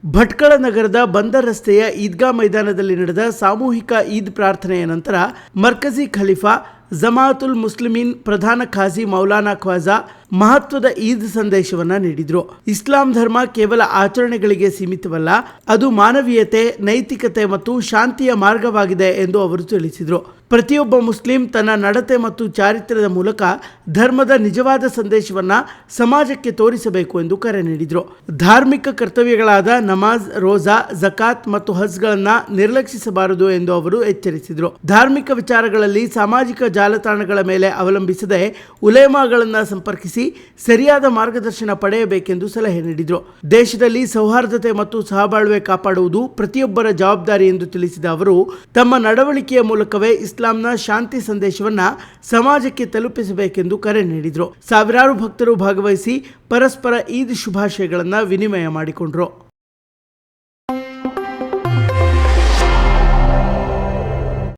ಭಟ್ಕಳ ನಗರದ ಬಂದರ್ ರಸ್ತೆಯ ಈದ್ಗಾ ಮೈದಾನದಲ್ಲಿ ನಡೆದ ಸಾಮೂಹಿಕ ಈದ್ ಪ್ರಾರ್ಥನೆಯ ನಂತರ ಮರ್ಕಜಿ ಖಲೀಫಾ ಜಮಾಅತುಲ್ ಮುಸ್ಲಿಮೀನ್ ಪ್ರಧಾನ ಖಾಜಿ ಮೌಲಾನಾ ಖ್ವಾಜಾ ಮಹತ್ವದ ಈದ್ ಸಂದೇಶವನ್ನ ನೀಡಿದ್ರು. ಇಸ್ಲಾಂ ಧರ್ಮ ಕೇವಲ ಆಚರಣೆಗಳಿಗೆ ಸೀಮಿತವಲ್ಲ, ಅದು ಮಾನವೀಯತೆ, ನೈತಿಕತೆ ಮತ್ತು ಶಾಂತಿಯ ಮಾರ್ಗವಾಗಿದೆ ಎಂದು ಅವರು ತಿಳಿಸಿದರು. ಪ್ರತಿಯೊಬ್ಬ ಮುಸ್ಲಿಂ ತನ್ನ ನಡತೆ ಮತ್ತು ಚಾರಿತ್ರ್ಯದ ಮೂಲಕ ಧರ್ಮದ ನಿಜವಾದ ಸಂದೇಶವನ್ನ ಸಮಾಜಕ್ಕೆ ತೋರಿಸಬೇಕು ಎಂದು ಕರೆ ನೀಡಿದರು. ಧಾರ್ಮಿಕ ಕರ್ತವ್ಯಗಳಾದ ನಮಾಜ್, ರೋಜಾ, ಜಕಾತ್ ಮತ್ತು ಹಜ್ಗಳನ್ನ ನಿರ್ಲಕ್ಷಿಸಬಾರದು ಎಂದು ಅವರು ಎಚ್ಚರಿಸಿದರು. ಧಾರ್ಮಿಕ ವಿಚಾರಗಳಲ್ಲಿ ಸಾಮಾಜಿಕ ಜಾಲತಾಣಗಳ ಮೇಲೆ ಅವಲಂಬಿಸದೆ ಉಲೇಮಾಗಳನ್ನ ಸಂಪರ್ಕಿಸಿ ಸರಿಯಾದ ಮಾರ್ಗದರ್ಶನ ಪಡೆಯಬೇಕೆಂದು ಸಲಹೆ ನೀಡಿದರು. ದೇಶದಲ್ಲಿ ಸೌಹಾರ್ದತೆ ಮತ್ತು ಸಹಬಾಳ್ವೆ ಕಾಪಾಡುವುದು ಪ್ರತಿಯೊಬ್ಬರ ಜವಾಬ್ದಾರಿ ಎಂದು ತಿಳಿಸಿದ ಅವರು, ತಮ್ಮ ನಡವಳಿಕೆಯ ಮೂಲಕವೇ ಇಸ್ಲಾಂನ ಶಾಂತಿ ಸಂದೇಶವನ್ನ ಸಮಾಜಕ್ಕೆ ತಲುಪಿಸಬೇಕೆಂದು ಕರೆ ನೀಡಿದರು. ಸಾವಿರಾರು ಭಕ್ತರು ಭಾಗವಹಿಸಿ ಪರಸ್ಪರ ಈದ್ ಶುಭಾಶಯಗಳನ್ನು ವಿನಿಮಯ ಮಾಡಿಕೊಂಡರು.